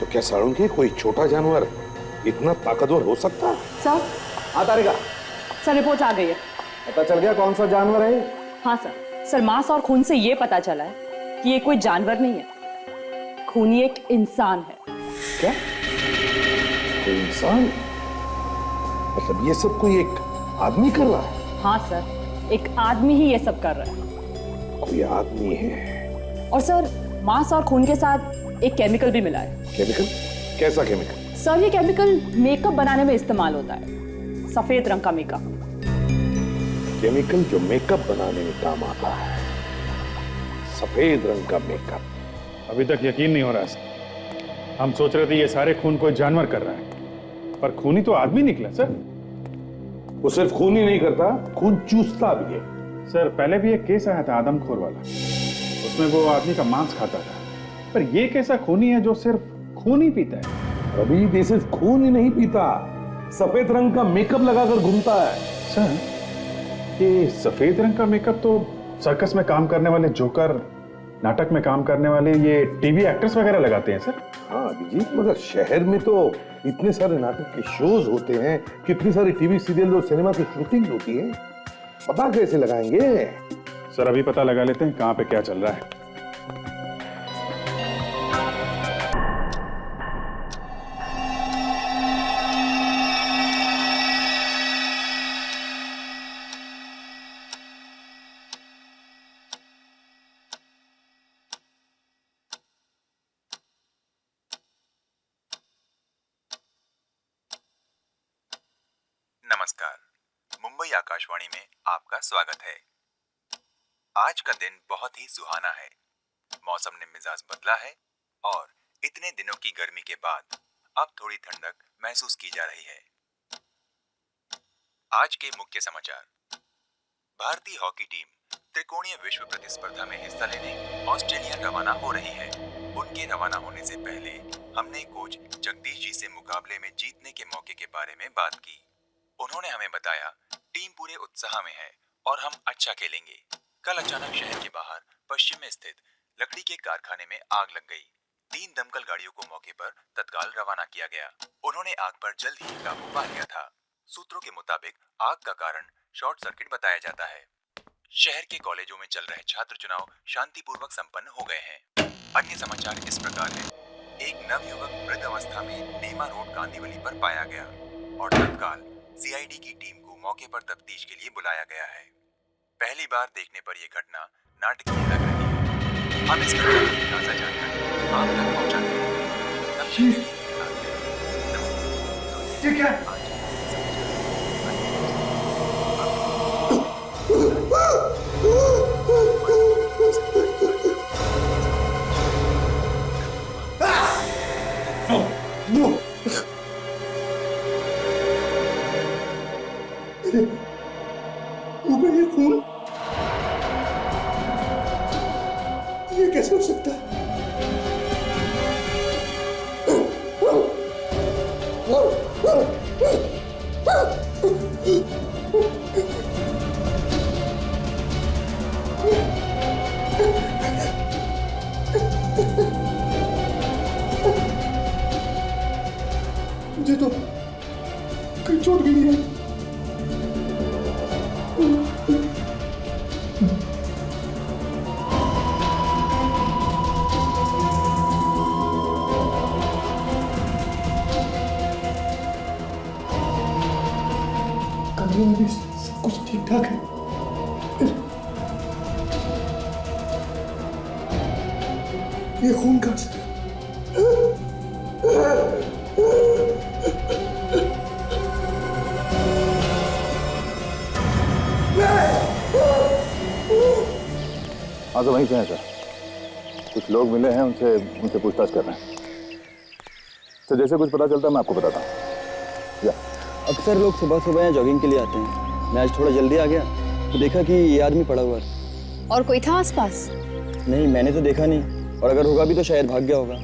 तो क्या सारंगी कोई छोटा जानवर इतना ताकतवर हो सकता है? सर। हाँ तारिका। सर रिपोर्ट आ गई है। पता चल गया कौन सा जानवर है? हाँ सर। सर मांस और खून से ये पता चला है कि ये कोई जानवर नहीं है, खूनी एक इंसान है। क्या? कोई इंसान? मतलब ये सब कोई एक आदमी कर रहा है? हाँ सर, एक आदमी ही ये सब कर रहा है। कोई आदमी है? और सर मांस और खून के साथ एक केमिकल भी मिला है। केमिकल? कैसा केमिकल? सर ये केमिकल मेकअप बनाने में इस्तेमाल होता है, सफेद रंग का मेकअप। केमिकल जो मेकअप बनाने में काम आता है, सफेद रंग का मेकअप। अभी तक यकीन नहीं हो रहा सर। हम सोच रहे थे ये सारे खून कोई जानवर कर रहा है, पर खूनी तो आदमी निकला सर। वो सिर्फ खून ही नहीं करता, खून चूसता भी है। सर पहले भी एक केस आया था आदमखोर वाला, उसमें वो आदमी का मांस खाता था, पर ये कैसा खूनी है जो सिर्फ खून ही पीता है? अभी ये सिर्फ खून ही नहीं पीता, सफेद रंग का मेकअप लगाकर घूमता है। सर ये सफेद रंग का मेकअप तो सर्कस में काम करने वाले जोकर, नाटक में काम करने वाले ये टीवी एक्टर्स वगैरह लगाते हैं सर। हाँ अभिजीत, मगर शहर में तो इतने सारे नाटक के शोज होते हैं, कितनी सारी टीवी सीरियल और सिनेमा की शूटिंग होती है, पता कैसे लगाएंगे? सर अभी पता लगा लेते हैं कहाँ पे क्या चल रहा है। नमस्कार, मुंबई आकाशवाणी में आपका स्वागत है। आज का दिन बहुत ही सुहाना है। मौसम ने मिजाज बदला है और इतने दिनों की गर्मी के बाद अब थोड़ी ठंडक महसूस की जा रही है। आज के मुख्य समाचार। भारतीय हॉकी टीम त्रिकोणीय विश्व प्रतिस्पर्धा में हिस्सा लेने ऑस्ट्रेलिया रवाना हो रही है। उनके रवाना होने से पहले हमने कोच जगदीश जी से मुकाबले में जीतने के मौके के बारे में बात की। उन्होंने हमें बताया टीम पूरे उत्साह में है और हम अच्छा खेलेंगे। कल अचानक शहर के बाहर पश्चिम में स्थित लकड़ी के कारखाने में आग लग गई। 3 दमकल गाड़ियों को मौके पर तत्काल रवाना किया गया। उन्होंने आग पर जल्द ही काबू पा लिया था। सूत्रों के मुताबिक आग का कारण शॉर्ट सर्किट बताया जाता है। शहर के कॉलेजों में चल रहे छात्र चुनाव शांतिपूर्वक संपन्न हो गए हैं। अन्य समाचार इस प्रकार है। एक नवयुवक वृद्ध अवस्था में नेमा रोड कांदिवली पर पाया गया और तत्काल सीआईडी की टीम को मौके पर तफ्तीश के लिए बुलाया गया है। पहली बार देखने पर यह घटना नाटकीय लग रही है। हम इस घटना की ताजा जानकारी आप तक पहुंचाते हैं। ये क्या? ये खून, ये कैसे हो सकता है? मुझे तो कहीं चोट भी नहीं है। कमरे में भी सब कुछ ठीक ठाक है। ये खून कहाँ से? हाँ तो वहीं पे हैं सर। कुछ लोग मिले हैं, उनसे पूछताछ कर रहे हैं। तो जैसे कुछ पता चलता है मैं आपको बताता हूँ। अक्सर लोग सुबह सुबह यहाँ जॉगिंग के लिए आते हैं। मैं आज थोड़ा जल्दी आ गया तो देखा कि ये आदमी पड़ा हुआ है। और कोई था आसपास? नहीं, मैंने तो देखा नहीं, और अगर होगा भी तो शायद भाग गया होगा।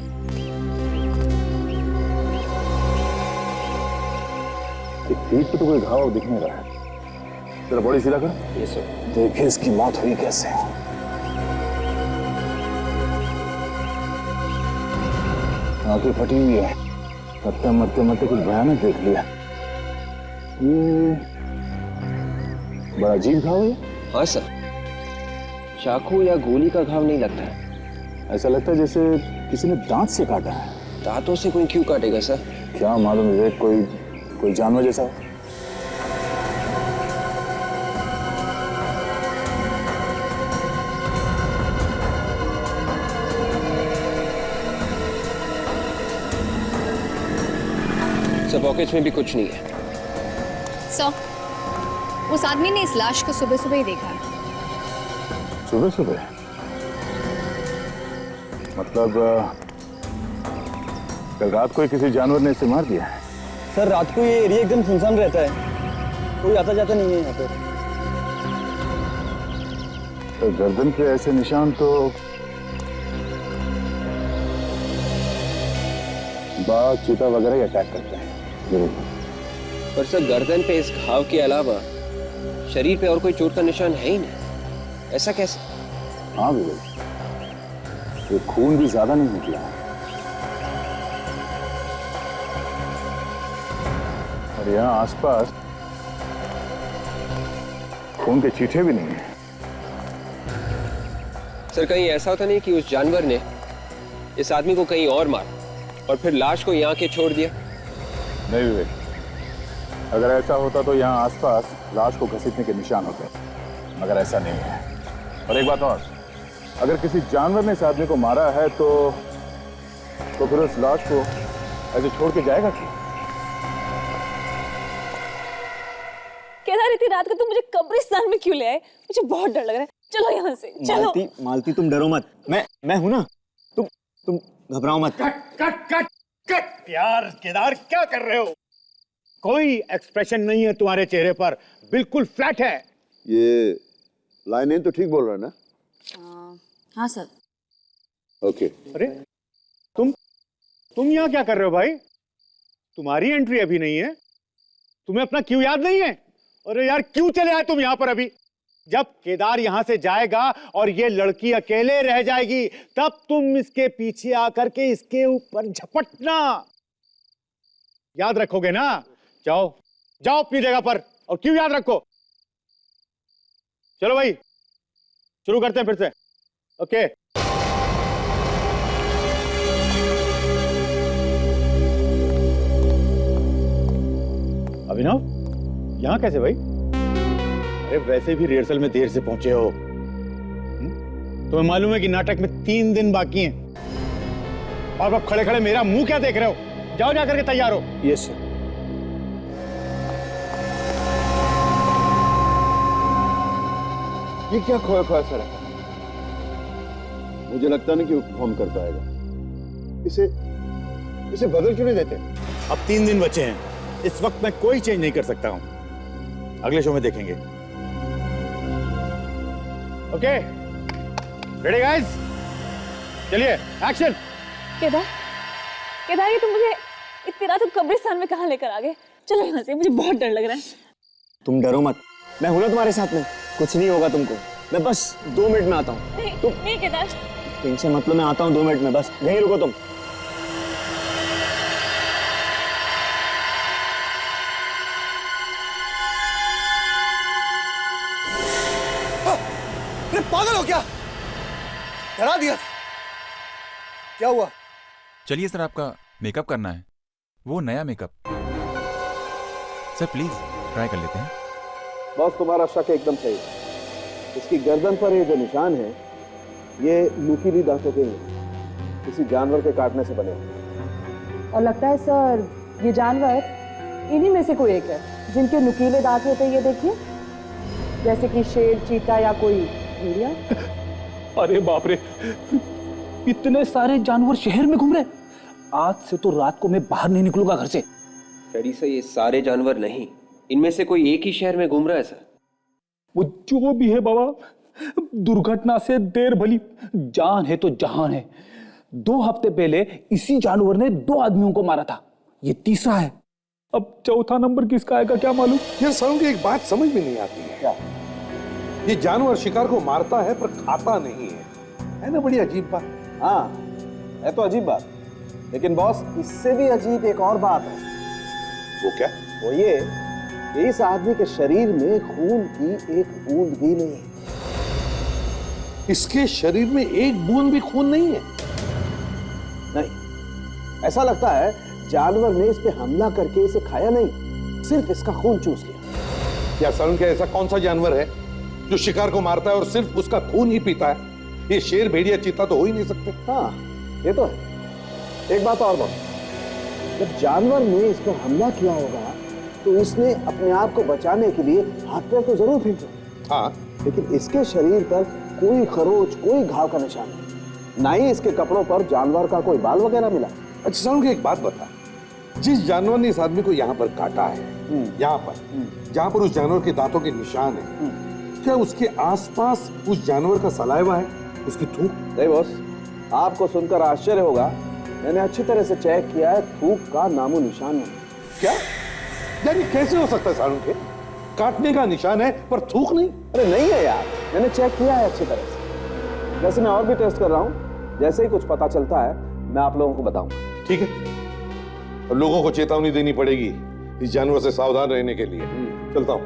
पीठ पे तो कोई घाव दिख नहीं रहा है। तेरा बॉडी सीधा कर। ये सर। देखिए इसकी मौत हुई कैसे। आंखें फटी हुई है, मरते मरते मरते कुछ भयानक देख लिया। ये बड़ा अजीब घाव है। हाँ सर, चाकू या गोली का घाव नहीं लगता है। ऐसा लगता है जैसे किसी ने दांत से काटा है। दांतों से कोई क्यों काटेगा सर? क्या मालूम विवेक, कोई जानवर जैसा हो। सर पॉकेट्स में भी कुछ नहीं है। सर, उस आदमी ने इस लाश को सुबह सुबह ही देखा है। सुबह सुबह? मतलब कल रात को ही किसी जानवर ने इसे मार दिया है। सर रात को ये एरिया एकदम सुनसान रहता है, कोई आता जाता नहीं है यहाँ पे। तो गर्दन पे ऐसे निशान तो बाघ, चीता वगैरह ही अटैक करते हैं। पर सर गर्दन पे इस घाव के अलावा शरीर पे और कोई चोट का निशान है ही नहीं, ऐसा कैसे? हाँ विवेक, ये खून भी ज्यादा नहीं निकला है और यहाँ आसपास खून के छींटे भी नहीं है। सर कहीं ऐसा तो नहीं कि उस जानवर ने इस आदमी को कहीं और मारा और फिर लाश को यहाँ के छोड़ दिया? नहीं विवेक, अगर ऐसा होता तो यहाँ आसपास लाश को घसीटने के निशान होते, मगर ऐसा नहीं है। और एक बात और, अगर किसी जानवर ने इस आदमी को मारा है तो फिर उस लाश को ऐसे छोड़ के जाएगा क्यों? केदार, इतनी रात को तुम मुझे कब्रिस्तान में क्यों ले आए? मुझे बहुत डर लग रहा है। चलो यहाँ से, चलो। मालती तुम डरो मत, मैं हूं ना, तुम घबराओ मत। कट यार, केदार क्या कर रहे हो? कोई एक्सप्रेशन नहीं है तुम्हारे चेहरे पर, बिल्कुल फ्लैट है। ये लाइनें तो ठीक बोल रहा है ना? हाँ सर। ओके। अरे तुम यहाँ क्या कर रहे हो भाई? तुम्हारी एंट्री अभी नहीं है, तुम्हें अपना क्यों याद नहीं है? अरे यार क्यों चले आए तुम यहाँ पर अभी? जब केदार यहाँ से जाएगा और ये लड़की अकेले रह जाएगी, तब तुम इसके पीछे आकर के इसके ऊपर झपटना। याद रखोगे ना? जाओ जाओ अपनी जगह पर, और क्यों याद रखो। चलो भाई शुरू करते हैं फिर से। ओके। अभिनव, यहां कैसे भाई? अरे वैसे भी रिहर्सल में देर से पहुंचे हो। तुम्हें मालूम है कि नाटक में 3 दिन बाकी हैं। और अब खड़े खड़े मेरा मुंह क्या देख रहे हो? जाओ जाकर के तैयार हो। Yes sir. ये क्या खोया खोया सा रहा? मुझे लगता नहीं कि वो परफॉर्म कर पाएगा। इसे बदल क्यों नहीं देते? अब 3 दिन बचे हैं, इस वक्त मैं कोई चेंज नहीं कर सकता हूं। अगले शो में देखेंगे। Okay, ready guys? चलिए एक्शन। केदार, ये तुम मुझे इतनी रात को कब्रिस्तान में कहाँ लेकर आ गए? चलो यहाँ से, मुझे बहुत डर लग रहा है। तुम डरो मत, मैं हूं ना तुम्हारे साथ में, कुछ नहीं होगा तुमको। मैं बस 2 मिनट में आता हूँ। नहीं केदार, टेंशन मतलब मैं आता हूँ 2 मिनट में, बस यहीं रुको तुम। अरे पागल हो क्या? डरा दिया। क्या हुआ? चलिए सर, आपका मेकअप करना है, वो नया मेकअप। सर प्लीज ट्राई कर लेते हैं। बॉस, तुम्हारा शक एकदम सही है। इसकी गर्दन पर ये जो निशान है, ये नुकीली दांतों के हैं, किसी जानवर के काटने से बने हैं। और लगता है सर ये जानवर इन्हीं में से कोई एक है जिनके नुकीले दांत होते हैं। ये देखिए, जैसे कि शेर, चीता या कोई भेड़िया। अरे बाप रे, इतने सारे जानवर शहर में घूम रहे। आज से तो रात को मैं बाहर नहीं निकलूंगा घर से। डैडी सर, ये सारे जानवर नहीं, इनमें से कोई एक ही शहर में घूम रहा है सर। वो जो भी है बाबा, दुर्घटना से देर भली, जान है तो जहान है। 2 हफ्ते पहले इसी जानवर ने 2 आदमियों को मारा था, ये तीसरा है। अब चौथा नंबर किसका आएगा क्या मालूम। यार सारों की एक बात समझ में नहीं आती है। क्या? ये जानवर शिकार को मारता है पर खाता नहीं है ना? बड़ी अजीब बात। हाँ, है तो अजीब बात, लेकिन बॉस, इससे भी अजीब एक और बात है। वो क्या? वो ये कि इस आदमी के शरीर में खून की एक बूंद भी नहीं है। इसके शरीर में एक बूंद भी खून नहीं है? नहीं, ऐसा लगता है जानवर ने इस पे हमला करके इसे खाया नहीं, सिर्फ इसका खून चूस लिया। या सारुण, क्या ऐसा कौन सा जानवर है जो शिकार को मारता है और सिर्फ उसका खून ही पीता है? ये शेर, भेड़िया, चीता तो हो ही नहीं सकते। हाँ, ये तो है। एक बात और बॉस, जब जानवर ने इस पर हमला किया होगा तो इसने अपने आप को बचाने के लिए हाथ पैर तो जरूर फेंका। हाँ, लेकिन इसके शरीर पर कोई खरोच, कोई घाव का निशान नहीं, ना ही इसके कपड़ों पर जानवर का कोई बाल वगैरह मिला। अच्छा सारुण, एक बात बता, जिस जानवर ने इस आदमी को यहाँ पर काटा है, यहाँ पर जहाँ पर उस जानवर के दांतों के निशान है, क्या उसके आसपास उस जानवर का सलाइवा है, उसकी थूक? नहीं बॉस, आपको सुनकर आश्चर्य होगा, मैंने अच्छी तरह से चेक किया है, थूक का नामो निशान नहीं। क्या? यानी कैसे हो सकता है सारुण के? काटने का निशान है पर थूक नहीं? अरे नहीं है यार, मैंने चेक किया है अच्छी तरह से। वैसे मैं और भी टेस्ट कर रहा हूँ, जैसे ही कुछ पता चलता है मैं आप लोगों को बताऊंगा। ठीक है, और लोगों को चेतावनी देनी पड़ेगी इस जानवर से सावधान रहने के लिए। चलता हूँ।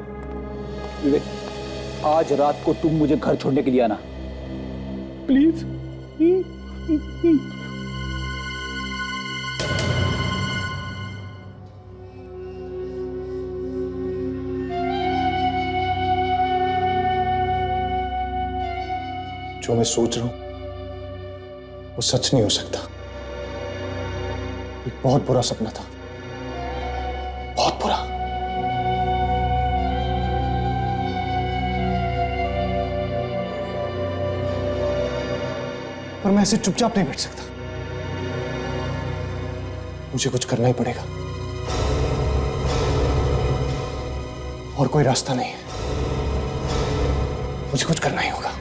विवेक, आज रात को तुम मुझे घर छोड़ने के लिए आना, प्लीज। जो मैं सोच रहा हूं वो सच नहीं हो सकता। एक बहुत बुरा सपना था, बहुत बुरा। पर मैं ऐसे चुपचाप नहीं बैठ सकता, मुझे कुछ करना ही पड़ेगा और कोई रास्ता नहीं है, मुझे कुछ करना ही होगा।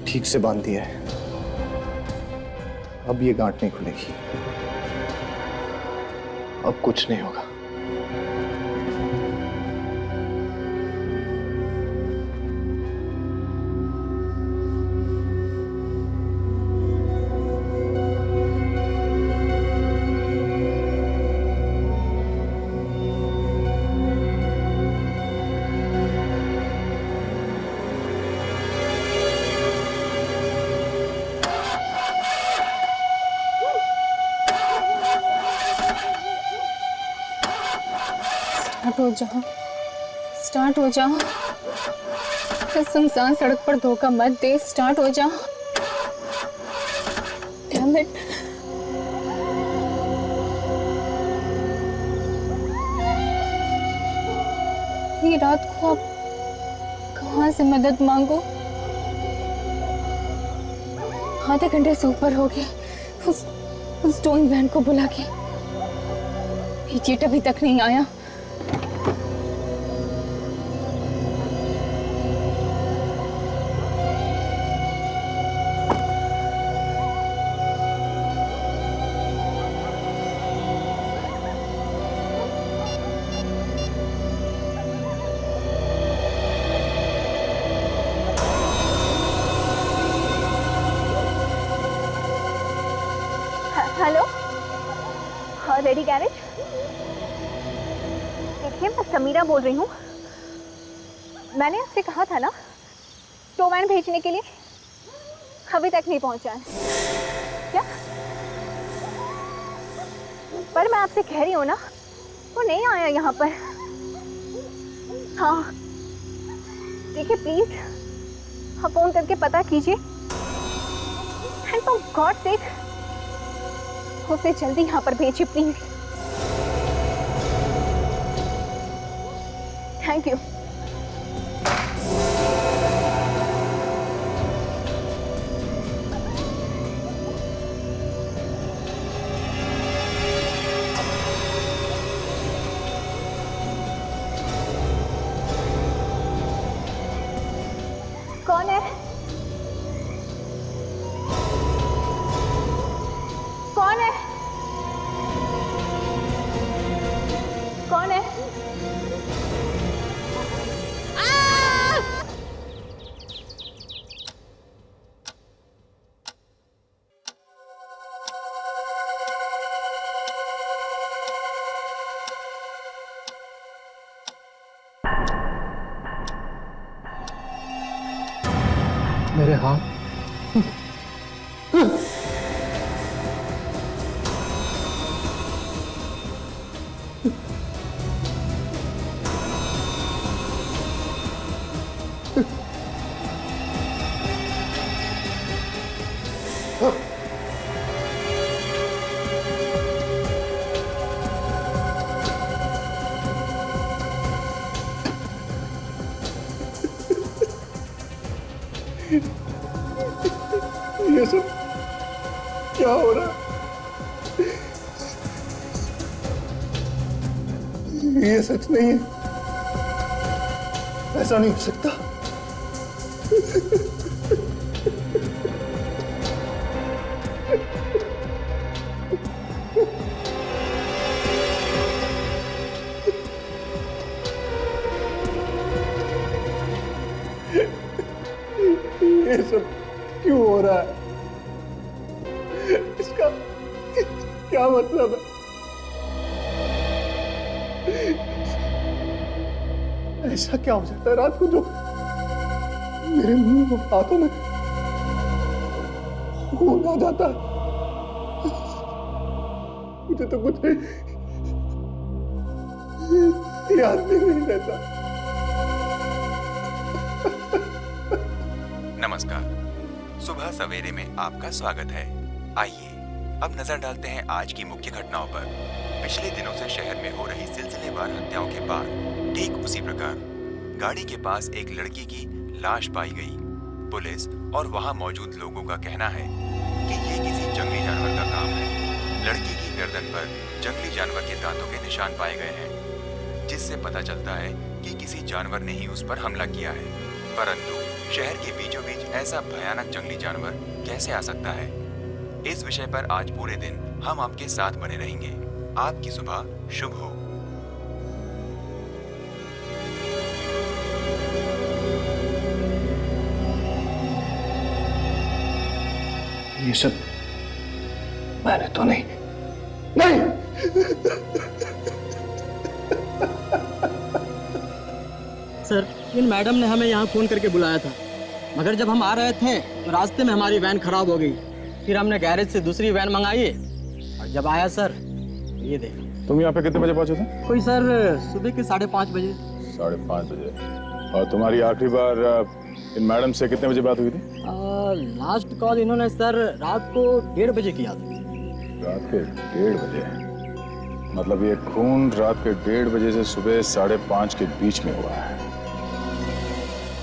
ठीक से बांध दिया है, अब ये गांठ नहीं खुलेगी, अब कुछ नहीं होगा। स्टार्ट हो जाओ। इस सुनसान सड़क पर धोखा मत दे, स्टार्ट हो जाओ। Damn it. ये रात को आप कहाँ से मदद मांगो? आधे घंटे से ऊपर हो गए उस टोइंग वैन को बुला के, पीछे अभी तक नहीं आया। Hello, ready garage? देखिए, मैं समीरा बोल रही हूँ। मैंने आपसे कहा था ना टो वैन भेजने के लिए, अभी तक नहीं पहुँचा है क्या? पर मैं आपसे कह रही हूँ ना, वो नहीं आया यहाँ पर। हाँ देखिए, प्लीज आप फोन करके पता कीजिए, एंड फॉर गॉड सेक उसे जल्दी यहाँ पर भेजिए प्लीज। Thank you. मेरे हाथ ये सब क्या हो रहा है? ये सच नहीं है, ऐसा नहीं हो सकता। ये सब क्यों हो रहा है? इसका क्या मतलब है? ऐसा क्या हो जाता है रात को जो मेरे मुंह और हाथों में खून आ जाता है? मुझे तो कुछ याद भी नहीं रहता। नमस्कार, सुबह सवेरे में आपका स्वागत है। आइए अब नजर डालते हैं आज की मुख्य घटनाओं पर। पिछले दिनों से शहर में हो रही सिलसिलेवार हत्याओं के बाद ठीक उसी प्रकार गाड़ी के पास एक लड़की की लाश पाई गई। पुलिस और वहां मौजूद लोगों का कहना है कि ये किसी जंगली जानवर का काम है। लड़की की गर्दन पर जंगली जानवर के दांतों के निशान पाए गए हैं, जिससे पता चलता है कि किसी जानवर ने ही उस पर हमला किया है। परंतु शहर के बीचों बीच ऐसा भयानक जंगली जानवर कैसे आ सकता है? इस विषय पर आज पूरे दिन हम आपके साथ बने रहेंगे। आपकी सुबह शुभ हो। ये सब मैंने तो नहीं। सर, इन मैडम ने हमें यहाँ फोन करके बुलाया था, मगर जब हम आ रहे थे तो रास्ते में हमारी वैन खराब हो गई। फिर हमने गैरेज से दूसरी वैन मंगाई और जब आया सर, ये देखो। तुम यहाँ पे कितने बजे पहुंचे थे? कोई सर सुबह के 5:30 बजे। 5:30 बजे। और तुम्हारी आखिरी बार इन मैडम से कितने बजे बात हुई थी? लास्ट कॉल इन्होंने सर रात को 1:30 बजे किया था। रात के 1:30 बजे? मतलब ये खून रात के 1:30 बजे से सुबह 5:30 के बीच में हुआ है।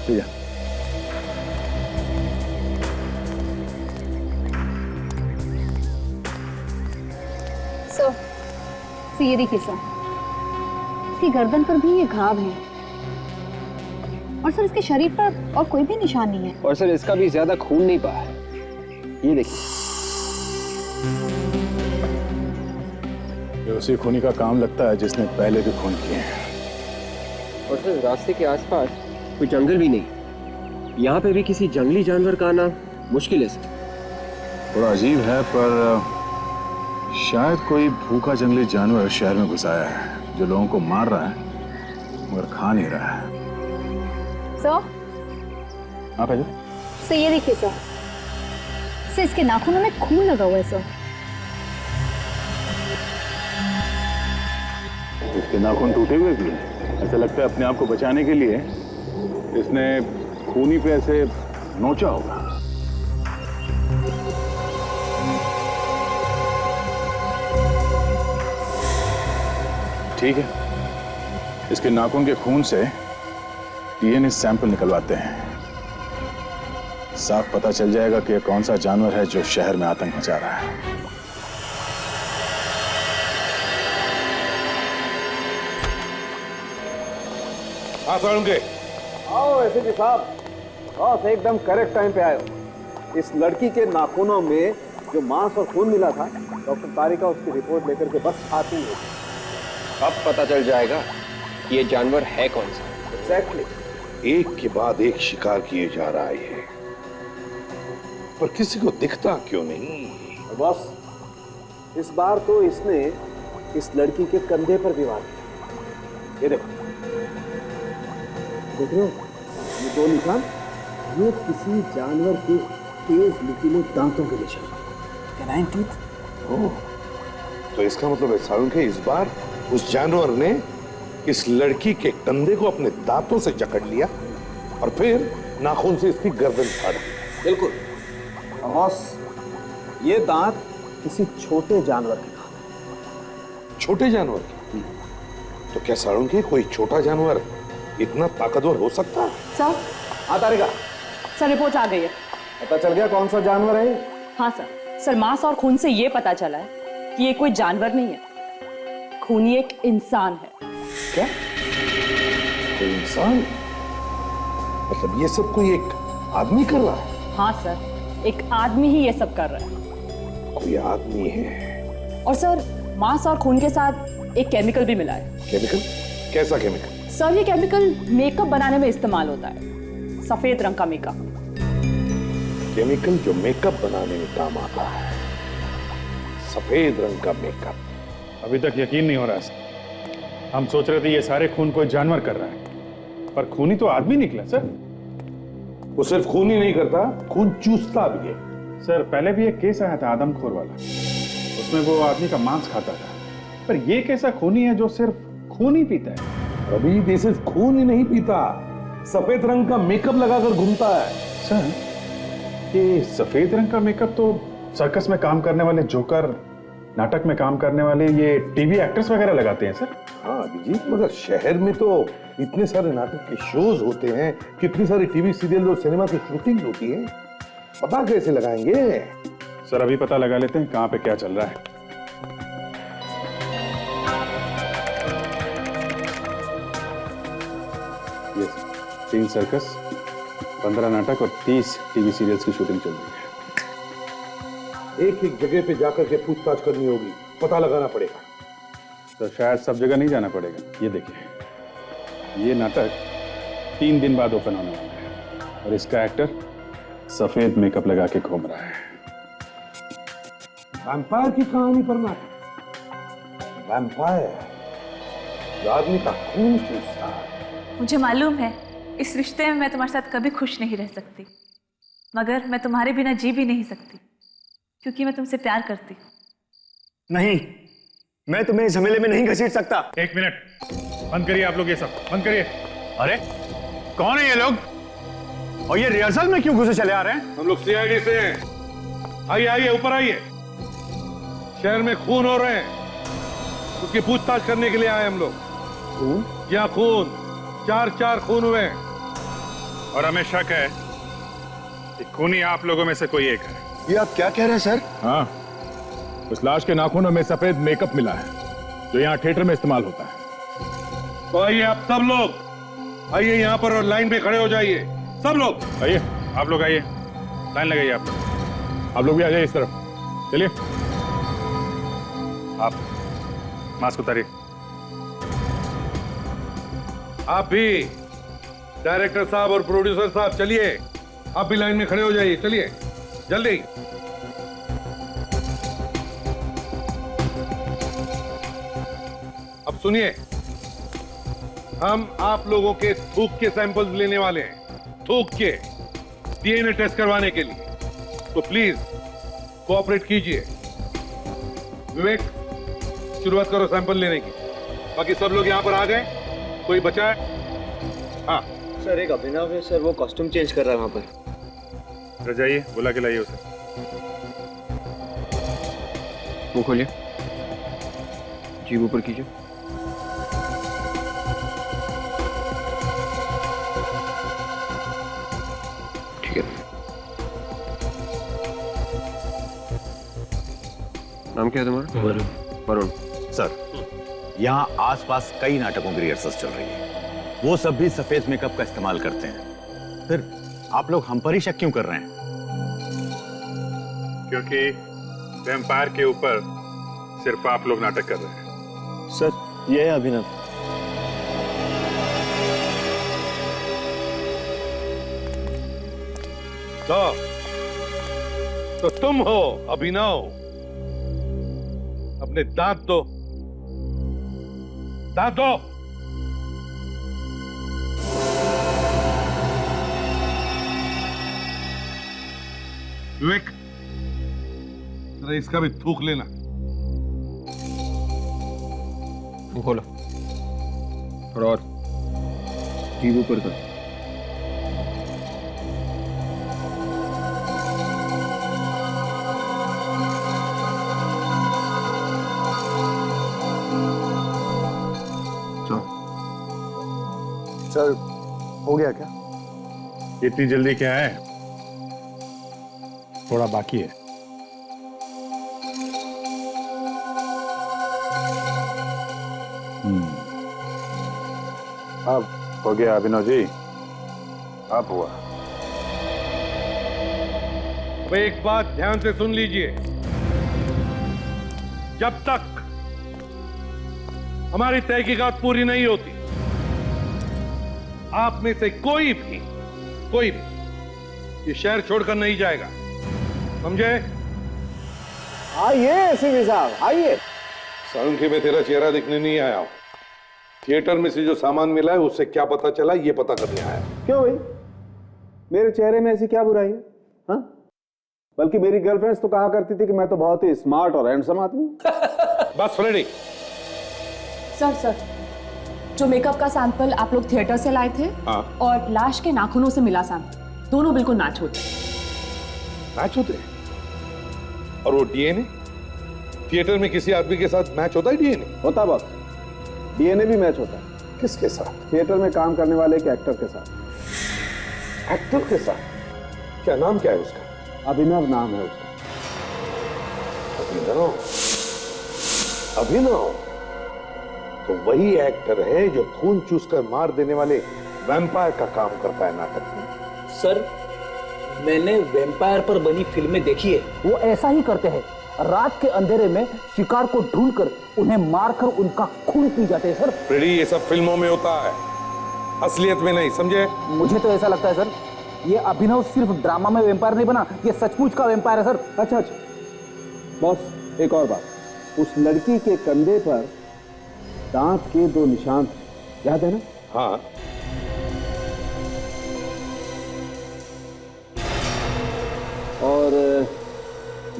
ठीक है। सो ये देखिए सर, इसकी गर्दन पर भी ये घाव है और सर इसके शरीर पर और कोई भी निशान नहीं है। और सर इसका भी ज्यादा खून नहीं पाया है। ये देखिए, ये उसी खूनी का काम लगता है जिसने पहले भी खून किए हैं। और सर रास्ते के आसपास कोई जंगल भी नहीं। यहाँ पे भी किसी जंगली जानवर का आना मुश्किल है सर। थोड़ा अजीब है, पर शायद कोई भूखा जंगली जानवर शहर में घुस आया है, जो लोगों को मार रहा है मगर खा नहीं रहा है। सर, आप आइए। सर ये देखिए सर, इसके नाखूनों में खून लगा हुआ है सर। इसके नाखून टूटे हुए भी हैं। ऐसा लगता है अपने आप को बचाने के लिए इसने खूनी पे ऐसे नोचा होगा। ठीक है, इसके नाखून के खून से डीएनए सैंपल निकलवाते हैं। साफ पता चल जाएगा कि यह कौन सा जानवर है जो शहर में आतंक मचा रहा है। हाँ साळुंके, आओ एसपी साहब, बॉस एकदम करेक्ट टाइम पे आए हो। इस लड़की के नाखूनों में जो मांस और खून मिला था, डॉक्टर तारिका उसकी रिपोर्ट लेकर के बस आती है। अब पता चल जाएगा कि ये जानवर है कौन सा। एग्जैक्टली। एक के बाद एक शिकार किए जा रहा है, पर किसी को दिखता क्यों नहीं? बॉस, इस बार तो इसने इस लड़की के कंधे पर भी वार किया। ये देखो, देख रहे हो ये 2 निशान? ये किसी जानवर के तेज नुकीले दांतों के निशान। Canine teeth. ओह, तो इसका मतलब है सारुंखे इस बार उस जानवर ने इस लड़की के कंधे को अपने दांतों से जकड़ लिया और फिर नाखून से इसकी गर्दन फाड़ दी। बिल्कुल बॉस, ये दांत किसी छोटे जानवर के दांत हैं। छोटे जानवर के? तो क्या सारुंखे कोई छोटा जानवर इतना ताकतवर हो सकता है? सर। हाँ तारिका। सर रिपोर्ट आ गई है। पता चल गया कौन सा जानवर है? हाँ सर मांस और खून से ये पता चला है कि ये कोई जानवर नहीं है, खूनी एक इंसान है। क्या? कोई इंसान? मतलब ये सब कोई एक आदमी कर रहा है? हाँ सर, एक आदमी ही ये सब कर रहा है। कोई आदमी है? और सर मांस और खून के साथ एक केमिकल भी मिला है। केमिकल? कैसा केमिकल? सर ये केमिकल मेकअप बनाने में इस्तेमाल होता है, सफेद रंग का मेकअप। केमिकल जो मेकअप बनाने में काम आता है, सफेद रंग का मेकअप। अभी तक यकीन नहीं हो रहा सर। हम सोच रहे थे ये सारे खून कोई जानवर कर रहा है, पर खूनी तो आदमी निकला सर। वो सिर्फ खून ही नहीं करता, खून चूसता भी है। सर पहले भी एक केस आया था आदमखोर वाला, उसमें वो आदमी का मांस खाता था, पर ये कैसा खूनी है जो सिर्फ खून ही पीता है? अभी ये सिर्फ खून ही नहीं पीता, सफेद रंग का मेकअप लगाकर घूमता है। सर ये सफेद रंग का मेकअप तो सर्कस में काम करने वाले जोकर, नाटक में काम करने वाले ये टीवी एक्टर्स वगैरह लगाते हैं सर। हाँ अभिजीत, मगर शहर में तो इतने सारे नाटक के शोज होते हैं, कितनी सारी टीवी सीरियल और सिनेमा की शूटिंग होती है, पता कैसे लगाएंगे? सर अभी पता लगा लेते हैं कहां पे क्या चल रहा है। ये 3 सर्कस, 15 नाटक और 30 टीवी सीरियल्स की शूटिंग चल रही है। एक एक जगह पे जाकर के पूछताछ करनी होगी, पता लगाना पड़ेगा। तो शायद सब जगह नहीं जाना पड़ेगा। ये देखिए, ये नाटक 3 दिन बाद ओपन होने वाला है और इसका एक्टर सफेद मेकअप लगा के घूम रहा है। वैम्पायर की कहानी पर नाटक। वैम्पायर जो आदमी का खून चूसता है। मुझे मालूम है इस रिश्ते में मैं तुम्हारे साथ कभी खुश नहीं रह सकती, मगर मैं तुम्हारे बिना जी भी नहीं सकती, क्योंकि मैं तुमसे प्यार करती हूँ। नहीं, मैं तुम्हें झमेले में नहीं घसीट सकता। 1 मिनट, बंद करिए आप लोग, ये सब बंद करिए। अरे कौन है ये लोग और ये रिहर्सल में क्यों घुसे चले आ रहे हैं? हम लोग सीआईडी से हैं। आइए आइए ऊपर आइए। शहर में खून हो रहे हैं, उसकी पूछताछ करने के लिए आए हम लोग। खून? क्या खून? 4 खून हुए हैं और हमें शक है कि खूनी आप लोगों में से कोई एक है। ये आप क्या कह रहे हैं सर? हाँ, उस लाश के नाखूनों में सफेद मेकअप मिला है जो यहाँ थिएटर में इस्तेमाल होता है। तो आइए आप सब लोग आइए यहाँ पर और लाइन पे खड़े हो जाइए। सब लोग आइए, आप लोग आइए, लाइन लगाइए। आप लोग भी आ जाइए इस तरफ, चलिए। आप मास्क उतारिए। आप भी, डायरेक्टर साहब और प्रोड्यूसर साहब, चलिए आप भी लाइन में खड़े हो जाइए। चलिए जल्दी। अब सुनिए, हम आप लोगों के थूक के सैंपल्स लेने वाले हैं, थूक के डीएनए टेस्ट करवाने के लिए, तो प्लीज कोऑपरेट कीजिए। विवेक, शुरुआत करो सैंपल लेने की। बाकी सब लोग यहां पर आ गए? कोई बचा है? हाँ सर, एक अभिनव है सर, वो कॉस्ट्यूम चेंज कर रहा है वहां पर। जाइए, बुला के लाइए उसे। वो खोलिए, जीभ ऊपर कीजिए। ठीक है। नाम क्या है तुम्हारा? वरुण। सर, यहाँ आसपास कई नाटकों की रिहर्सल चल रही है, वो सब भी सफेद मेकअप का इस्तेमाल करते हैं। फिर आप लोग हम पर ही शक क्यों कर रहे हैं? क्योंकि वैम्पायर के ऊपर सिर्फ आप लोग नाटक कर रहे हैं। सर, ये है अभिनव। तो तुम हो अभिनव? अपने दांत दो, दांत दो। विवेक, जरा इसका भी थूक लेना। वो खोलो, थोड़ा और जीभ ऊपर कर। सर, हो गया क्या? इतनी जल्दी क्या है, थोड़ा बाकी है। अब हो गया अभिनव जी, अब हुआ। अब एक बात ध्यान से सुन लीजिए, जब तक हमारी तहकीकात पूरी नहीं होती, आप में से कोई भी ये शहर छोड़कर नहीं जाएगा, समझे? आइए एसीपी साहब, आइए। साळुंखे, मैं तेरा चेहरा देखने नहीं आया हूं। थिएटर में से जो सामान मिला है उससे क्या पता चला, ये पता करने आया। क्यों भाई, मेरे चेहरे में ऐसी क्या बुराई है? हाँ, बल्कि मेरी गर्लफ्रेंड्स तो कहा करती थी कि मैं तो बहुत ही स्मार्ट और हैंडसम आदमी हूं। बस फ्रेडी। सर, जो मेकअप का सैंपल आप लोग थिएटर से लाए थे, हाँ, और लाश के नाखूनों से मिला सैंपल, दोनों बिल्कुल मैच होते। मैच होते? और वो डीएनए थिएटर में किसी आदमी के साथ मैच होता है? डीएनए होता बॉस, डीएनए भी मैच होता है। किसके साथ? थिएटर में काम करने वाले एक एक्टर के साथ। एक्टर के साथ? क्या नाम क्या है उसका? अभिनव नाम है उसका। अभिनव तो वही एक्टर है जो खून चूसकर मार देने वाले वैम्पायर का काम करता है नाटक में। सर, मैंने वैम्पायर पर बनी फिल्में देखी है, वो ऐसा ही करते हैं। रात के अंधेरे में शिकार को ढूंढकर उन्हें मारकर उनका खून पी जाते हैं सर। फ्रेडी, ये सब फिल्मों में होता है, असलियत में नहीं, समझे? मुझे तो ऐसा लगता है सर, ये अभिनव सिर्फ ड्रामा में वैम्पायर नहीं बना, ये सचमुच का वैम्पायर है सर। अच्छा, बॉस एक और बात, उस लड़की के कंधे पर दांत के 2 निशान थे, याद है ना? हाँ। और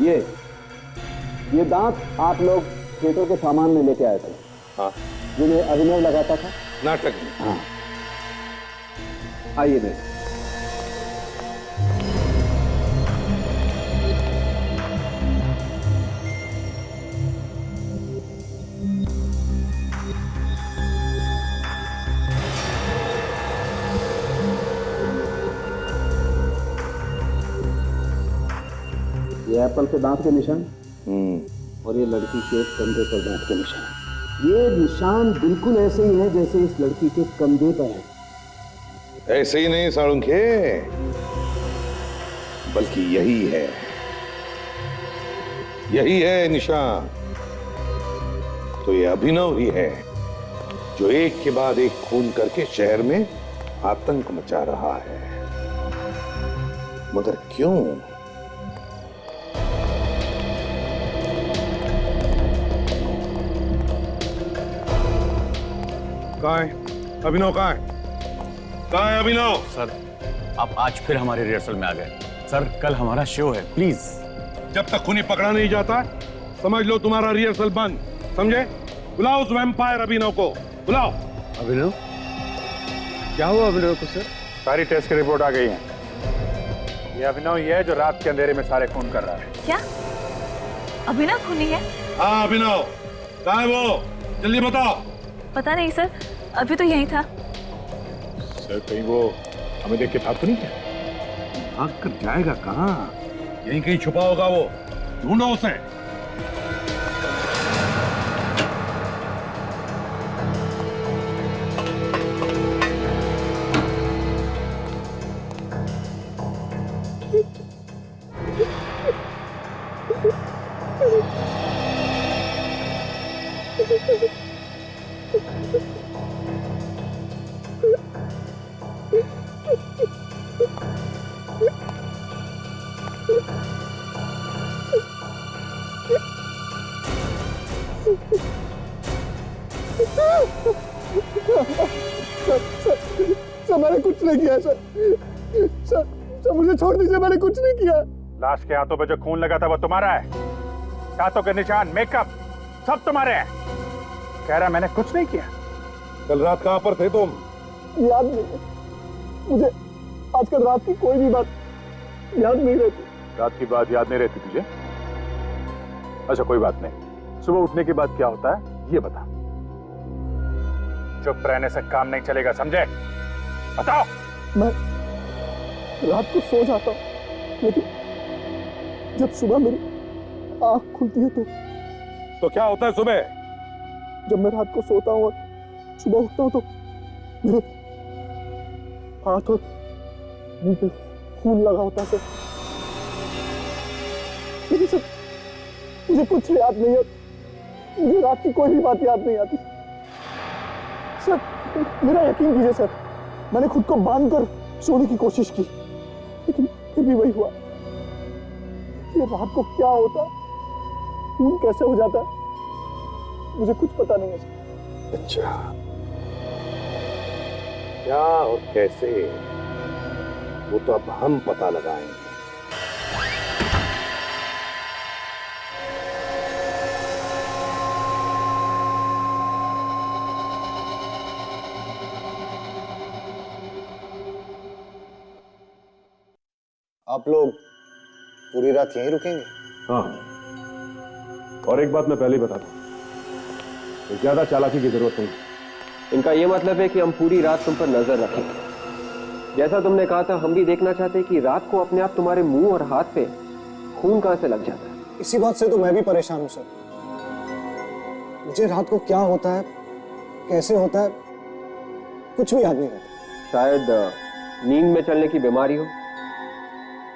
ये दांत आप लोग थिएटर के सामान में लेके आए थे। हाँ। जिन्हें अभिनव लगाता था नाटक में। हाँ, आइए मैं। ये एप्पल के दांत के निशान, और ये लड़की के कंधे पर दांत के निशान। ये निशान बिल्कुल ऐसे ही है जैसे इस लड़की के कंधे पर है। ऐसे ही नहीं साळुंखे, बल्कि यही है निशान। तो ये अभिनव ही है जो एक के बाद एक खून करके शहर में आतंक मचा रहा है। मगर क्यों? कहाँ है अभिनव? कहाँ है अभिनव? सर, आप आज फिर हमारे रिहर्सल में आ गए। सर, कल हमारा शो है, प्लीज। जब तक खूनी पकड़ा नहीं जाता, समझ लो तुम्हारा रिहर्सल बंद, समझे? बुलाओ उस वैम्पायर अभिनव को, बुलाओ। अभिनव? क्या हुआ अभिनव को सर? सारी टेस्ट की रिपोर्ट आ गई है। ये अभिनव ही है जो रात के अंधेरे में सारे खून कर रहा है। क्या अभिनव खूनी है? हाँ, अभिनव। कहाँ है वो? जल्दी बताओ। पता नहीं सर, अभी तो यही था। सर, कहीं वो हमें देख के भाग तो नहीं क्या? भाग कर जाएगा कहाँ? यहीं कहीं छुपा होगा वो, ढूंढो उसे। सर, मैंने कुछ नहीं किया सर। मुझे छोड़ दीजिए, मैंने कुछ नहीं किया। लाश के हाथों पे जो खून लगा था वो तुम्हारा है। दांतों के निशान, मेकअप सब तुम्हारे हैं। कह रहा मैंने कुछ नहीं किया। कल रात कहां पर थे तुम? याद नहीं है मुझे। आजकल रात की कोई भी बात याद नहीं रहती। रात की बात याद नहीं रहती तुझे? अच्छा कोई बात नहीं। सुबह उठने के बाद क्या होता है ये बता। चुप रहने से काम नहीं चलेगा, समझे? बताओ। मैं रात को सो जाता हूँ, लेकिन जब सुबह मेरी आंख खुलती है तो क्या होता है सुबह? जब मैं रात को सोता हूँ और सुबह उठता हूँ तो मेरे हाथ और मुंह पे खून लगा होता है सर। लेकिन सर मुझे कुछ याद नहीं है। मुझे रात की कोई भी बात याद नहीं आती। सर मेरा यकीन कीजिए सर, मैंने खुद को बांध कर सोने की कोशिश की, लेकिन फिर भी वही हुआ। ये रात को क्या होता है, खून कैसे हो जाता है, मुझे कुछ पता नहीं है सर। अच्छा, क्या और कैसे, वो तो अब हम पता लगाएंगे। आप लोग पूरी रात यहीं रुकेंगे? हाँ, और एक बात मैं पहले ही बता दूं, ज्यादा चालाकी की जरूरत नहीं। इनका ये मतलब है कि हम पूरी रात तुम पर नजर रखेंगे। जैसा तुमने कहा था, हम भी देखना चाहते हैं कि रात को अपने आप तुम्हारे मुंह और हाथ पे खून कहां से लग जाता है। इसी बात से तो मैं भी परेशान हूं सर। मुझे रात को क्या होता है, कैसे होता है, कुछ भी याद नहीं रहता। शायद नींद में चलने की बीमारी हो,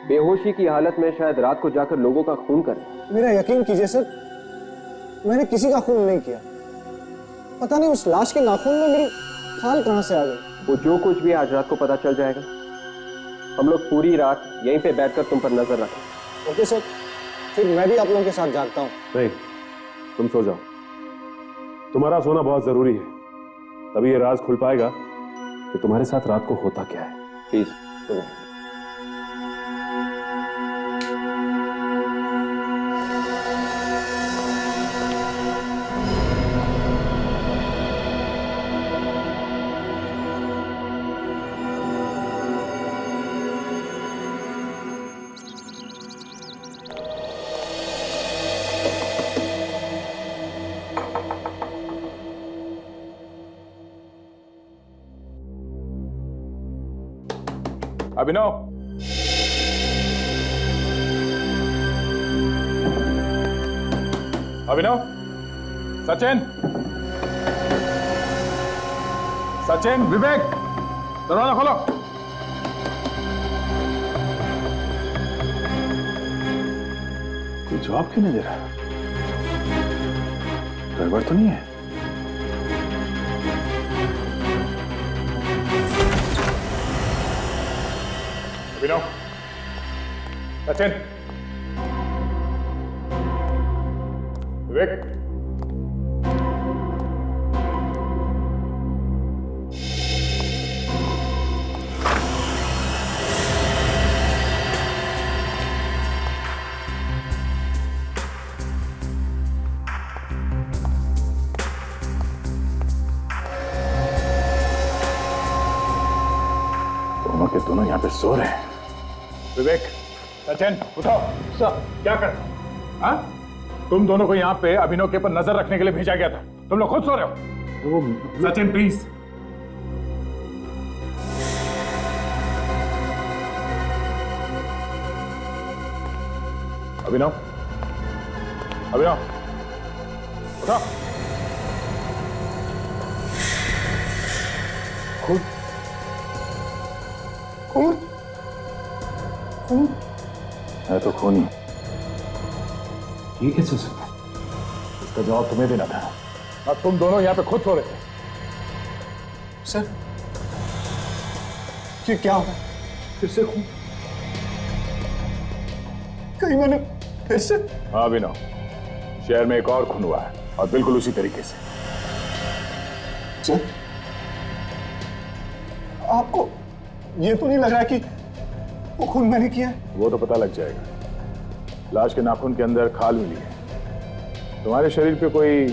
बेहोशी की हालत में शायद रात को जाकर लोगों का खून करें। मेरा यकीन कीजिए सर, मैंने किसी का खून नहीं किया। पता नहीं उस लाश के नाखून में मेरी खाल कहां से आ गई। वो जो कुछ भी आज रात को पता चल जाएगा। हम लोग पूरी रात यहीं पे बैठकर तुम पर नजर रखें। ओके सर, फिर मैं भी आप लोगों के साथ जागता हूँ। नहीं, तुम सो जाओ। तुम्हारा सोना बहुत जरूरी है, तभी ये राज खुल पाएगा कि तुम्हारे साथ रात को होता क्या है। प्लीज सुनो। अभिनव, अभिनव, सचिन, सचिन, विवेक, दरवाजा खोलो। कोई जवाब क्यों नहीं दे रहा? गड़बड़ तो नहीं है? अभिनव, सचिन, विवेक, दोनों के दोनों यहाँ पे सो रहे हैं। विवेक, सचिन, उठो। सर, क्या कर रहे हो? हाँ? तुम दोनों को यहाँ पे अभिनव के पर नजर रखने के लिए भेजा गया था। तुम लोग खुद सो रहे हो। सचिन प्लीज। अभिनव, अभिनव, उठो। खून, खून, खून है तो खून ही। ये कैसे हो सकता है? इसका जवाब तुम्हें देना था। अब तुम दोनों यहाँ पे खुद सो रहे थे। सर, ये क्या हो रहा है? फिर से खून? कहीं मैंने फिर से? हाँ अभिनव, शहर में एक और खून हुआ है और बिल्कुल उसी तरीके से। सर, आपको ये तो नहीं लग रहा कि वो खून मैंने किया है? वो तो पता लग जाएगा। लाश के नाखून के अंदर खाल मिली है। तुम्हारे शरीर पे कोई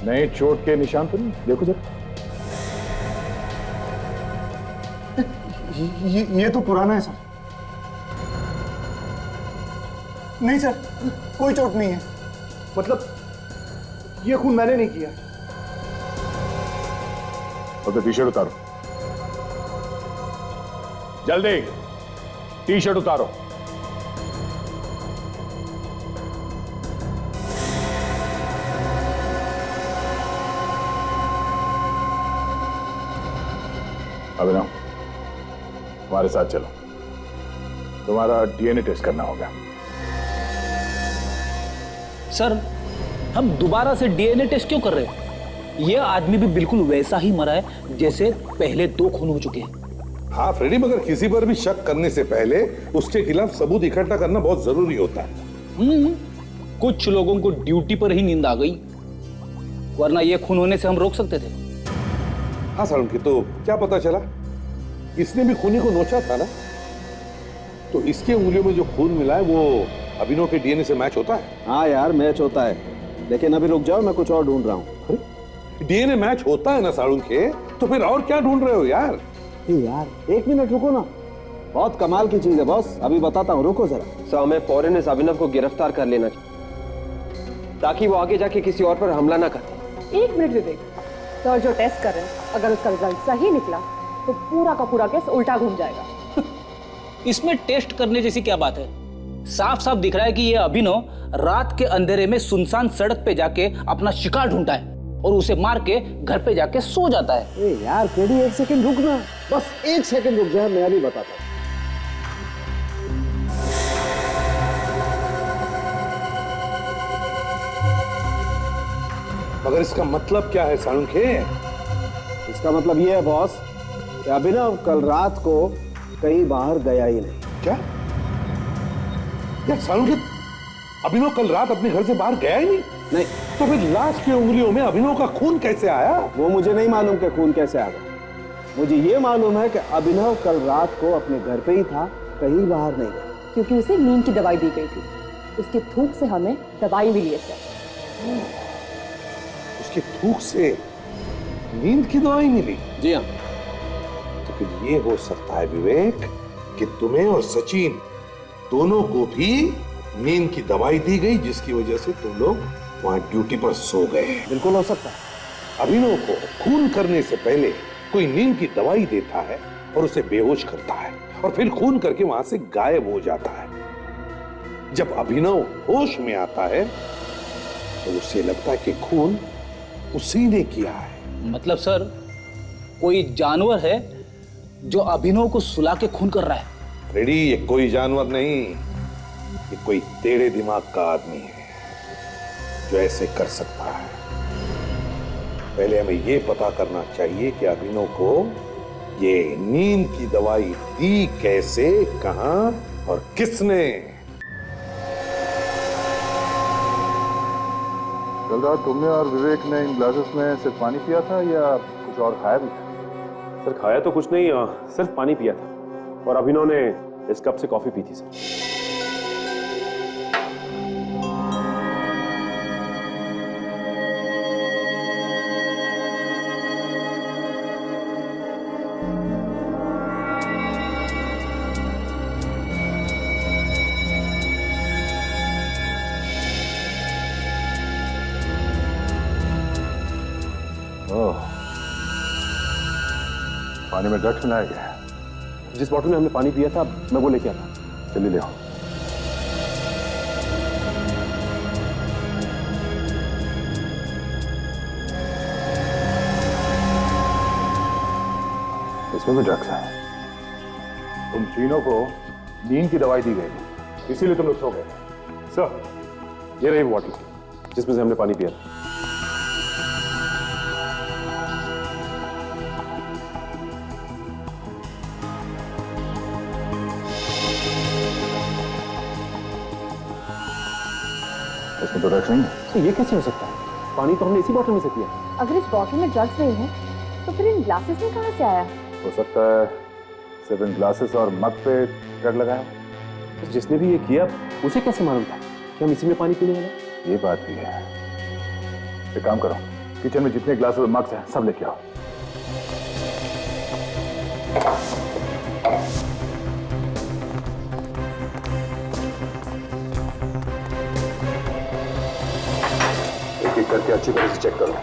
नए चोट के निशान तो नहीं? देखो जरा। ये तो पुराना है सर। नहीं सर, कोई चोट नहीं है। मतलब ये खून मैंने नहीं किया। और तो टी शर्ट उतारो, जल्दी टी शर्ट उतारो। अभिनव, हमारे साथ चलो, तुम्हारा डीएनए टेस्ट करना होगा। सर, हम दोबारा से डीएनए टेस्ट क्यों कर रहे हैं? यह आदमी भी बिल्कुल वैसा ही मरा है जैसे पहले 2 खून हो चुके हैं। हाँ फ्रेडी, मगर किसी पर भी शक करने से पहले उसके खिलाफ सबूत इकट्ठा करना बहुत जरूरी होता है। कुछ लोगों को ड्यूटी पर ही नींद आ गई, वरना यह खून होने से हम रोक सकते थे। हाँ सारुण की तो क्या पता चला? इसने भी खूनी को नोचा था ना, तो इसके उंगलियों में जो खून मिला है वो अभिनव के डीएनए से मैच होता है। हाँ यार, मैच होता है, लेकिन अभी रुक जाओ, मैं कुछ और ढूंढ रहा हूँ। डीएनए मैच होता है ना सारुण के, तो फिर और क्या ढूंढ रहे हो यार? यार 1 मिनट रुको ना, बहुत कमाल की चीज है बॉस, अभी बताता हूँ, रुको जरा। सर, हमें फौरन इस अभिनव को गिरफ्तार कर लेना चाहिए ताकि वो आगे जाके किसी और पर हमला ना करे। 1 मिनट विवेक, तो जो टेस्ट कर रहे हैं, अगर उसका रिजल्ट सही निकला तो पूरा का पूरा केस उल्टा घूम जाएगा। इसमें टेस्ट करने जैसी क्या बात है? साफ साफ दिख रहा है कि ये अभिनव रात के अंधेरे में सुनसान सड़क पे जाके अपना शिकार ढूंढता है और उसे मार के घर पे जाके सो जाता है। ए यार केडी, 1 सेकंड रुक ना, बस 1 सेकंड रुक जाए, मैं अभी बताता हूँ। मगर इसका मतलब क्या है सारुण के? इसका मतलब ये है बॉस कि अभिनव कल रात को कहीं बाहर गया ही नहीं। क्या यार सारुण के, अभिनव कल रात अपने घर से बाहर गया ही नहीं? तो फिर लाश की उंगलियों में अभिनव का खून कैसे आया? वो मुझे नहीं मालूम कि खून कैसे आ गया। मुझे ये मालूम है कि अभिनव कल रात को अपने घर पे ही था, कहीं बाहर नहीं गया। क्योंकि उसे नींद की दवाई दी गई थी, उसके थूक से हमें दवाई मिली है सर। उसके थूक से नींद की दवाई मिली? जी हाँ। तो फिर ये हो सकता है विवेक कि तुम्हें और सचिन दोनों को भी नींद की दवाई दी गई, जिसकी वजह से तुम लोग वहां ड्यूटी पर सो गए। बिल्कुल हो सकता है। अभिनव को खून करने से पहले कोई नींद की दवाई देता है और उसे बेहोश करता है और फिर खून करके वहां से गायब हो जाता है। जब अभिनव होश में आता है तो उसे लगता है कि खून उसी ने किया है। मतलब सर, कोई जानवर है जो अभिनव को सुला के खून कर रहा है? फ्रेडी, ये कोई जानवर नहीं, ये कोई टेढ़े दिमाग का आदमी है जो ऐसे कर सकता है। पहले हमें ये पता करना चाहिए कि अभिनव को ये नींद की दवाई दी कैसे, कहां और किसने। कल रात तुमने और विवेक ने इन ग्लासेस में सिर्फ पानी पिया था या कुछ और खाया भी था? सर खाया तो कुछ नहीं, सिर्फ पानी पिया था और अभिनव ने इस कप से कॉफी पी थी सर। पानी में ड्रग्स मिलाया गया है। जिस बॉटल में हमने पानी पिया था मैं वो लेके आता। चलिए ले आओ। इसमें भी ड्रग्स है। तुम तीनों को नींद की दवाई दी गई, इसीलिए तुम लोग सो गए। सर, ये रही बॉटल जिसमें से हमने पानी पिया था। इसमें तो ड्रग्स नहीं है। तो ये कैसे हो सकता है? पानी तो हमने इसी बॉटल में से पिया। अगर इस बॉटल में ड्रग्स नहीं है तो फिर इन ग्लासेस में कहां से आया? हो सकता है सिर्फ इन ग्लासेस और मग पे ड्रग लगाया। जिसने भी ये किया उसे कैसे मालूम था? कि हम इसी में पानी पीने वाले? ये बात भी है। एक काम करो, किचन में जितने ग्लास और मग्स हैं सब लेके आओ। एक एक करके अच्छी तरह से चेक करो।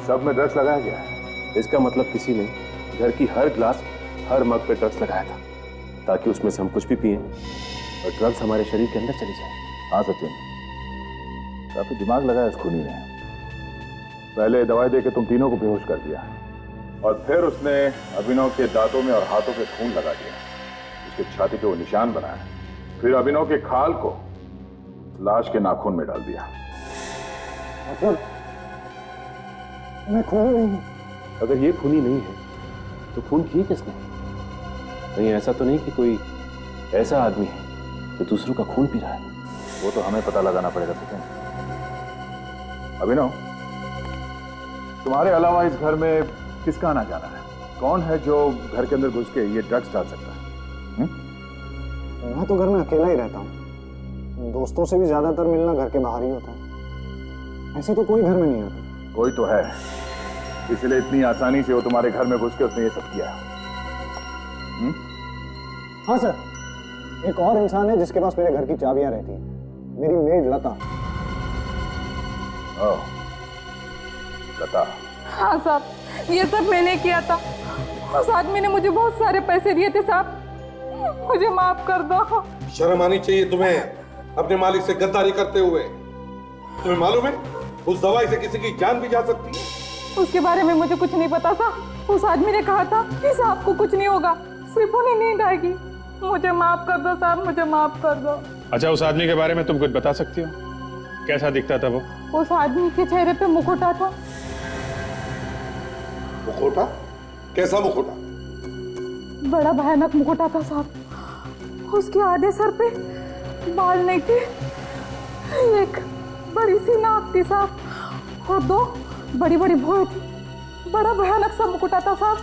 सब में ड्रग्स लगाया गया है। इसका मतलब किसी ने घर की हर ग्लास, हर मग पे ड्रग्स लगाया था, ताकि उसमें से हम कुछ भी पिए और ड्रग्स हमारे शरीर के अंदर चली जाए। हाँ सचिन, काफी दिमाग लगाया इस खूनी ने। पहले दवाई देके तुम तीनों को बेहोश कर दिया और फिर उसने अभिनव के दांतों में और हाथों पे खून लगा दिया, उसके छाती पे वो निशान बनाया, फिर अभिनव के खाल को लाश के नाखून में डाल दिया। मतलब मैं खूनी नहीं हूं। अगर ये खूनी नहीं है तो खून किए किसने? कहीं ऐसा तो नहीं कि कोई ऐसा आदमी है जो दूसरों का खून पी रहा है? वो तो हमें पता लगाना पड़ेगा सचिन। अभिनव, तुम्हारे अलावा इस घर में किसका आना जाना है? कौन है जो घर के अंदर घुस के ये ड्रग्स डाल सकता है? मैं तो घर में अकेला ही रहता हूँ। दोस्तों से भी ज्यादातर मिलना घर के बाहर ही होता है। ऐसे तो कोई घर में नहीं आता। कोई तो है, इसलिए इतनी आसानी से वो तुम्हारे घर में घुस के उसने ये सब किया। हाँ सर, एक और इंसान है जिसके पास मेरे घर की चाबियां रहती हैं। मेरी मेड लता। ओह, लता। हाँ साहब, ये सब मैंने किया था। उस आदमी ने मुझे बहुत सारे पैसे दिए थे साहब, मुझे माफ कर दो। शर्म आनी चाहिए तुम्हें अपने मालिक से गद्दारी करते हुए। तुम्हें मालूम है उस दवाई से किसी की जान भी जा सकती है। उसके बारे में मुझे कुछ नहीं पता साहब। उस आदमी ने कहा था कि साहब को कुछ नहीं होगा, सिर्फ उन्हें नींद आएगी। मुझे माफ कर दो साहब, मुझे माफ कर दो। अच्छा, उस आदमी के बारे में तुम कुछ बता सकती हो? कैसा दिखता था वो? उस आदमी के चेहरे पे मुखौटा था। मुखौटा? कैसा मुखौटा? बड़ा भयानक मुखौटा था साहब। उसके आधे सर पे बाल नहीं थे, एक बड़ी सी नाक थी साहब और दो बड़ी बड़ी भौहें थी। बड़ा भयानक सा मुकुटा था साहब।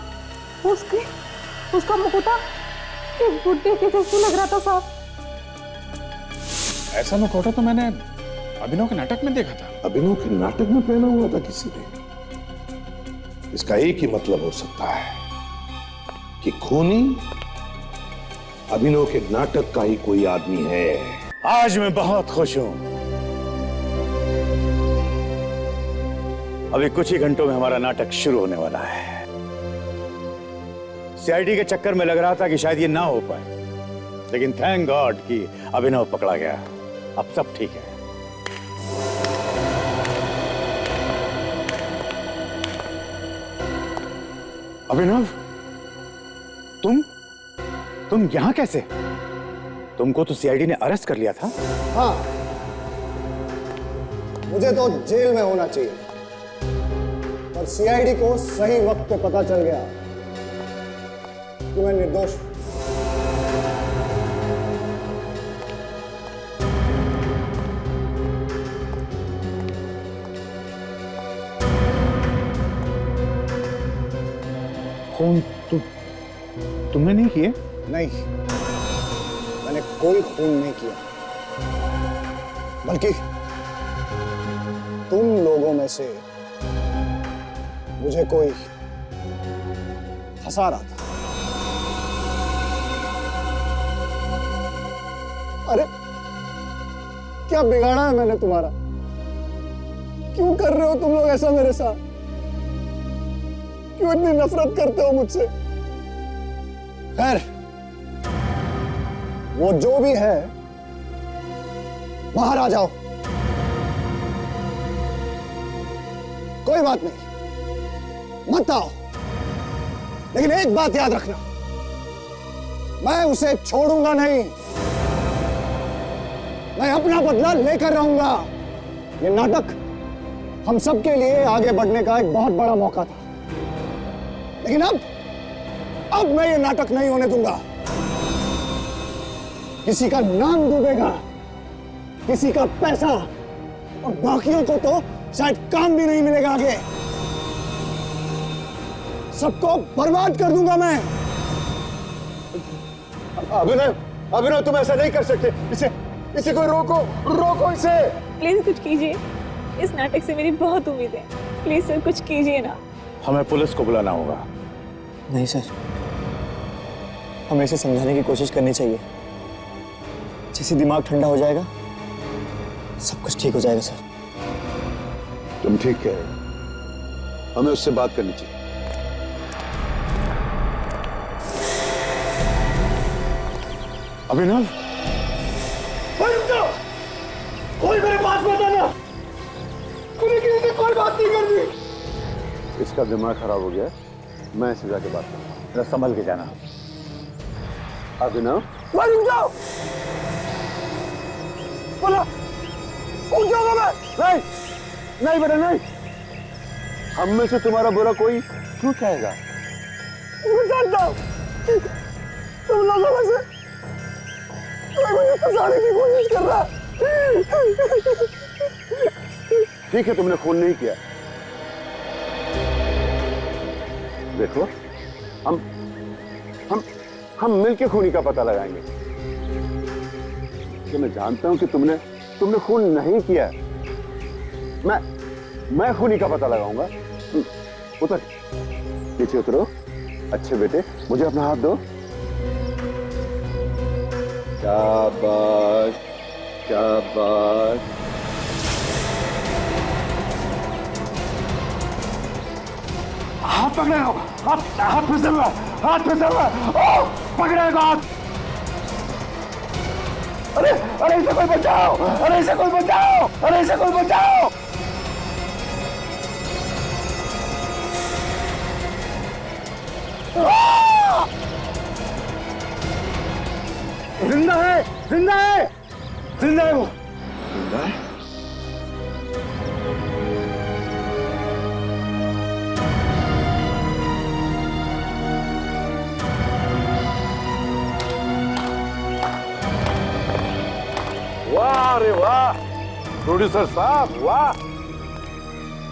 उसका मुकुटा एक बुड्ढे के जैसे लग रहा था साहब। ऐसा मुखौटा तो मैंने अभिनव के नाटक में देखा था। अभिनव के नाटक में पहना हुआ था किसी ने? इसका एक ही मतलब हो सकता है कि खूनी अभिनव के नाटक का ही कोई आदमी है। आज मैं बहुत खुश हूं। अभी कुछ ही घंटों में हमारा नाटक शुरू होने वाला है। सीआईडी के चक्कर में लग रहा था कि शायद ये ना हो पाए, लेकिन थैंक गॉड कि अभिनव पकड़ा गया। अब सब ठीक है। अभिनव, तुम यहां कैसे? तुमको तो सीआईडी ने अरेस्ट कर लिया था। हाँ, मुझे तो जेल में होना चाहिए, पर सीआईडी को सही वक्त पे पता चल गया कि मैं निर्दोष हूं। खून तुमने नहीं किए? नहीं, मैंने कोई खून नहीं किया, बल्कि तुम लोगों में से मुझे कोई फंसा रहा था। अरे क्या बिगाड़ा है मैंने तुम्हारा? क्यों कर रहे हो तुम लोग ऐसा मेरे साथ? क्यों इतनी नफरत करते हो मुझसे? खैर, वो जो भी है, बाहर आ जाओ। कोई बात नहीं, मत आओ, लेकिन एक बात याद रखना, मैं उसे छोड़ूंगा नहीं। मैं अपना बदला लेकर रहूंगा। ये नाटक हम सबके लिए आगे बढ़ने का एक बहुत बड़ा मौका था, लेकिन अब मैं ये नाटक नहीं होने दूंगा। किसी का नाम डूबेगा, किसी का पैसा, और बाकियों को तो शायद काम भी नहीं मिलेगा आगे। सबको बर्बाद कर दूंगा मैं। अभिनव तुम ऐसा नहीं कर सकते। इसे कोई रोको इसे। प्लीज कुछ कीजिए, इस नाटक से मेरी बहुत उम्मीद है। प्लीज सर कुछ कीजिए ना। हमें पुलिस को बुलाना होगा। नहीं सर, हमें इसे समझाने की कोशिश करनी चाहिए। जैसे दिमाग ठंडा हो जाएगा सब कुछ ठीक हो जाएगा सर। तुम ठीक कह रहे हो, हमें उससे बात करनी चाहिए। अभिनव, कोई मेरे पास मत आना। किसी से कोई बात नहीं करनी। इसका दिमाग खराब हो गया, मैं इसे जाके बात करूंगा। संभल के जाना। अभिनव, रुक जाओ। बोला उठ जाऊंगा मैं। नहीं बेटा नहीं। हम में से तुम्हारा बुरा कोई क्यों चाहेगा? मैं जानता हूं तुम लोगों में से कोई मुझे फंसाने की कोशिश कर रहा है। ठीक है, तुमने खून नहीं किया। देखो, हम मिलके खूनी का पता लगाएंगे। कि मैं जानता हूं कि तुमने खून नहीं किया। मैं खूनी का पता लगाऊंगा। उतर, नीचे उतरो। अच्छे बेटे, मुझे अपना हाथ दो। शाबाश, शाबाश। हाथ पकड़ेगा, हाथ फिसलवा, हाथ फिसलवा। पकड़ेगा हाथ। अरे इसे कोई बचाओ, अरे इसे कोई बचाओ, अरे इसे कोई बचाओ। जिंदा है, जिंदा है, जिंदा है वो। जिंदा है? वाह रे वाह, प्रोड्यूसर साहब वाह,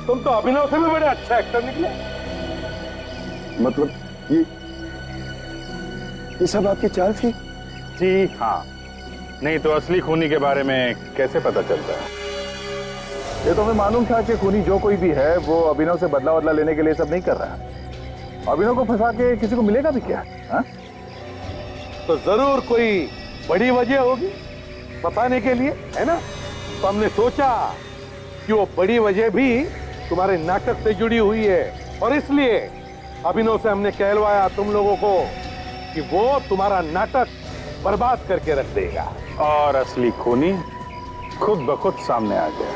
तुम तो अभिनव से भी बड़े अच्छा एक्टर निकले। मतलब ये सब आपकी चाल थी? जी हाँ, नहीं तो असली खूनी के बारे में कैसे पता चलता है? ये तो हमें मालूम था कि खूनी जो कोई भी है वो अभिनव से बदला लेने के लिए सब नहीं कर रहा है। अभिनव को फंसा के किसी को मिलेगा भी क्या? हा? तो जरूर कोई बड़ी वजह होगी बताने के लिए, है ना? तो हमने सोचा कि वो बड़ी वजह भी तुम्हारे नाटक से जुड़ी हुई है, और इसलिए अभिनव से हमने कहलवाया तुम लोगों को कि वो तुम्हारा नाटक बर्बाद करके रख देगा। और असली खूनी खुद ब खुद सामने आ गया।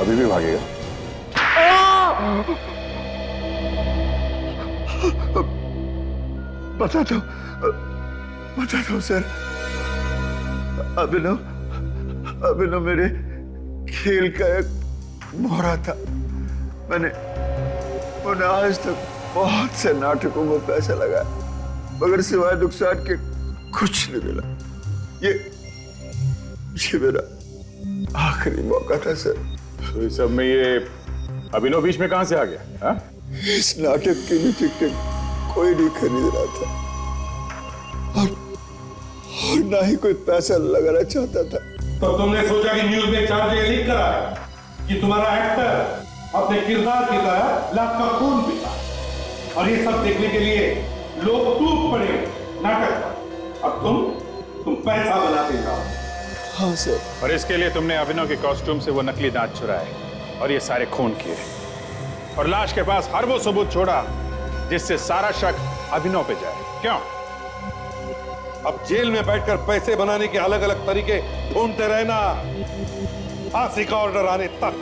अभी भी भागेगा? बता दो सर। अभिनव मेरे खेल का एक मोहरा था। मैंने आज तक बहुत से नाटकों में पैसा लगाया, मगर सिवाय नुकसान के कुछ नहीं मिला। ये मेरा आखिरी मौका था सर। तो इस सब में ये अभिनव बीच में कहां से आ गया? हा? इस नाटक के लिए टिकट कोई नहीं खरीद रहा था, और ना ही कोई पैसा लगाना चाहता था। तो तुमने सोचा कि न्यूज में 4 जगह लीक करा है कि तुम्हारा एक्टर अपने किरदार की तरह लाख का खून पीता, और ये सब देखने के लिए लोग टूट पड़े नाटक पर। अब तुम पैसा बनाते जाओ। हाँ सर। और इसके लिए तुमने अभिनव के कॉस्ट्यूम से वो नकली दांत चुराए और ये सारे खून किए, और लाश के पास हर वो सबूत छोड़ा जिससे सारा शक अभिनव पे जाए। क्यों? अब जेल में बैठकर पैसे बनाने के अलग अलग तरीके ढूंढते रहना, फांसी का ऑर्डर आने तक।